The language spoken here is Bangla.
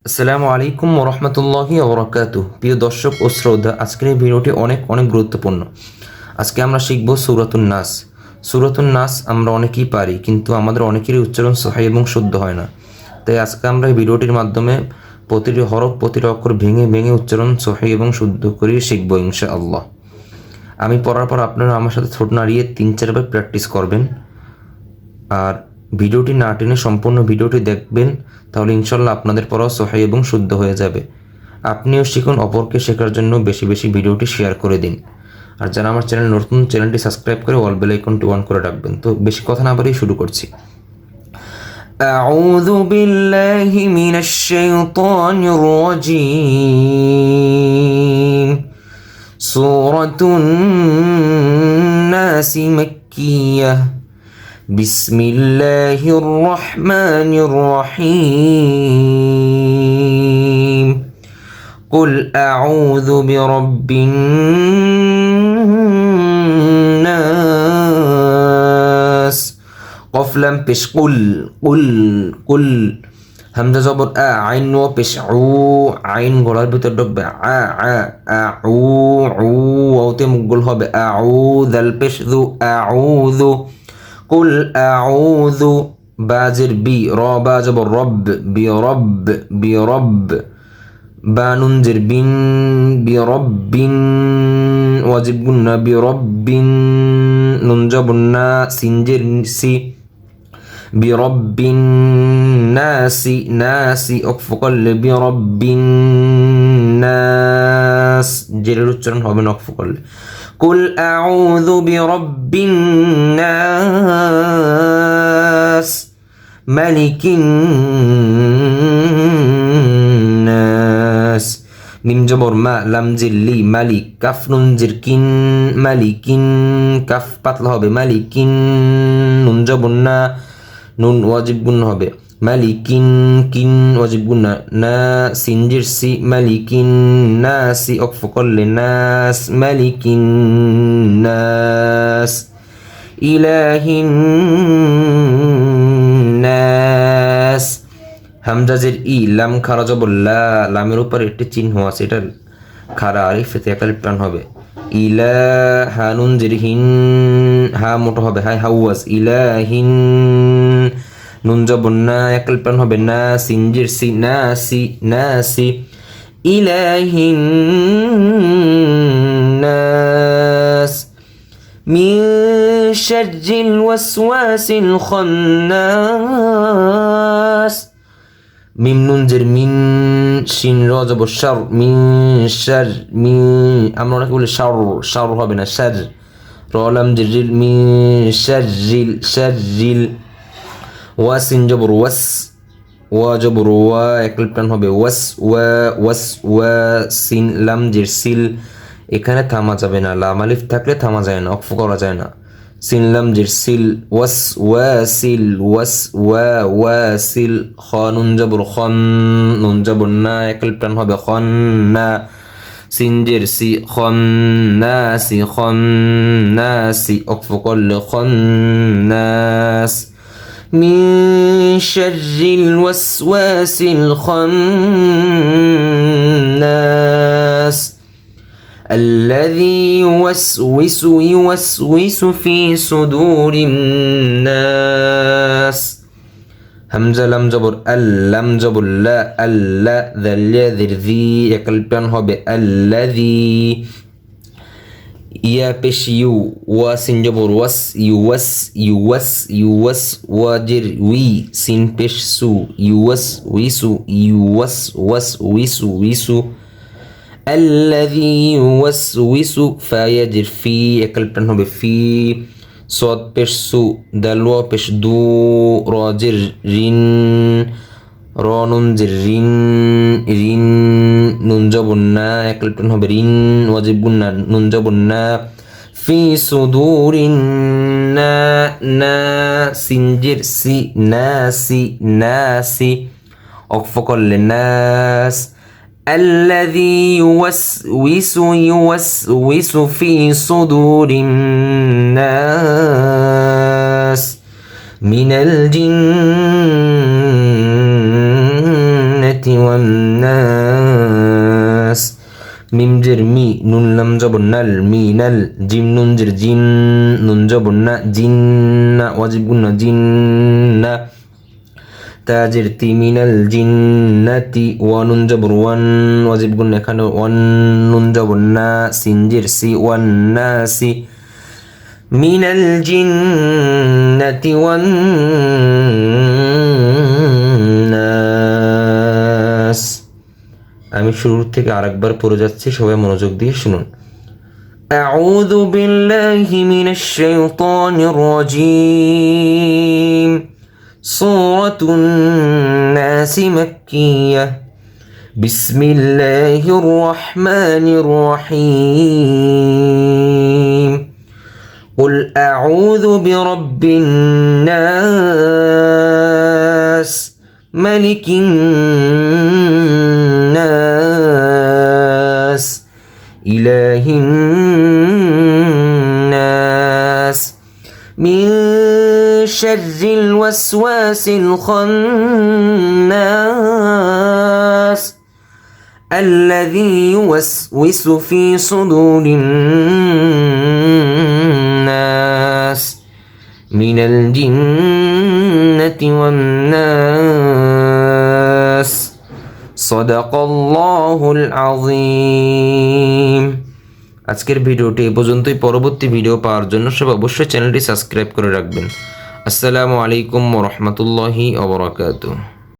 আসসালামু আলাইকুম ওরহমতুল্লাহি ওবরাকাতুহ। প্রিয় দর্শক ও শ্রদ্ধা, আজকের এই ভিডিওটি অনেক গুরুত্বপূর্ণ। আজকে আমরা শিখব সূরাতুন নাস। সূরাতুন নাস আমরা অনেকেই পারি, কিন্তু আমাদের অনেকেরই উচ্চারণ সহিহ এবং শুদ্ধ হয় না। তাই আজকে আমরা এই ভিডিওটির মাধ্যমে প্রতিটি হরফ, প্রতিটি অক্ষর ভেঙে উচ্চারণ সহিহ এবং শুদ্ধ করে শিখব ইনশাআল্লাহ। আমি পড়ার পর আপনারা আমার সাথে ঠোঁট নাড়িয়ে 3-4 বার প্র্যাকটিস করবেন। আর ভিডিওটি না টেনে সম্পূর্ণ ভিডিওটি দেখবেন, তাহলে ইনশাল্লাহ আপনাদের পড়াও সহিহ এবং শুদ্ধ হয়ে যাবে। আপনিও শিখুন, অপরকে শেখার জন্য বেশি ভিডিওটি শেয়ার করে দিন। আর যারা আমার চ্যানেল নতুন, চ্যানেলটি সাবস্ক্রাইব করে অল বেল আইকনটি অন করে রাখবেন। তো বেশি কথা না বাড়িয়ে শুরু করছি। আউযু বিল্লাহি মিনাশ শাইতানির রাজীম। সূরাতুন নাস মাক্কিয়াহ। بسم الله الرحمن الرحيم قل أعوذ برب الناس قف لم بش قل همزة زبر عين و بش عين গলার ভিতর ঢুকবে عو ওতে মুখগুলো হবে أعوذ البش ذو أعوذ قل أعوذ بازر بي را باجب الرب برب باننزر بن برب واجب قلنا برب ننجبنا سنجر سي برب الناس ناسي أكفقل برب الناس جرير উচ্চারণ হবে না অকফকল। قل أعوذ برب الناس ملك الناس মিম জবর মা লাম জিল্লি মালিক কাফ নুন জিরকিন মালিকিন কাফ পাতলা হবে মালিকিন নুন জবর না নুন ওয়াজিব গুণ হবে মালিকিন কিন ওয়াজিব গুণ না সিনজির সি মালিকিন নাসি অকফ করলে নাস মালিকিন নাস ইলাহিন নাস হামজাজের ই লাম খারা জবর লা লামের উপর একটি চিহ্ন আছে, এটা খারা আলিফে তে একালিফ টান হবে। ইলা হানুন জিরহিন হা মোটো হবে হাই হাওয়াজ ইলাহিন নুন জবর না একালিফ টান হবে না সিনজির সি নাসি নাসি ইলাহিন নাস মিন শাররিল ওয়াসওয়াসিল খান্নাস মিম নুন জের মিন শিন র জবর শার মিন শার মিন আমরা অনেকে বলি শার হবে না শার র লাম জিল মিন শাররিল ওয়া সিন জবর ওয়াস ওয়া জবর ওয়া একলিফ টান হবে ওয়াস ওয়া সিন লাম জির সিল, এখানে থামা যাবে না, লাম আলিফ থাকলে থামা যায় না, অক্ফ করা যায় না। সিন লাম জির সিল ওয়াসিল খ নুন জবর খন নুন জবর না একলিফ টান হবে খন না সিনজের সি খন্নাসি অক্ফ করলে খন্নাস মিন শাররিল ওয়াসওয়াসিল খান্নাস الذي يوسوس في صدور الناس হামজা লাম জবর আল্লাম জবর লা আল্লাহ যালিয়া যিরজি একলপন হবে আল্লাযী ইয়া পেশ ইউ ওয়া সিন জবর ওয়াস ইউওয়াস ওয়াজির উই সিন পেশ সু ইউওয়াস الذي يوسوس فيجر في একলপন হবে ফি صاد পেশ সু দালওয়া পেশ দু রাজির রিন রনুন জির রিন নুন জবর না একলপন হবে রিন ওয়াজিব গুন্না নুন জবর না ফি সুদুরিন না সিনজির সি নাসি অক্ফ করলে নাস الذي يوسوس في صدور الناس من الجنة والناس মিম জের মি নুন লাম জবর নাল মিনাল জিম নুন জের জিন নুন জবর না জিন্না ওয়াজিব গুন্না জিন্না তাজের তি মিনাল জিন্নাতি ওয়া নুন জবর ওয়ান ওয়াজিব গুন্না এখানে ওয়ান নুন জবর না সিনজের সি ওয়ান নাসি মিনাল জিন্নাতি ওয়ান নাস। আমি শুরু থেকে আরেকবার পড়ে যাচ্ছি, সবাই মনোযোগ দিয়ে শুনুন। أعوذ بالله من الشيطان الرجيم. سورة الناس مكية. بسم الله الرحمن الرحيم. قل أعوذ برب الناس ملك الناس إله الناس من شر الوسواس الخناس الذي يوسوس في صدور الناس من الجنة والناس. صدق الله العظيم. আজকের ভিডিওটি এ পর্যন্তই। পরবর্তী ভিডিও পাওয়ার জন্য সব অবশ্যই চ্যানেলটি সাবস্ক্রাইব করে রাখবেন। আসসালামু আলাইকুম ওয়া রাহমাতুল্লাহি ওয়া বারাকাতুহু।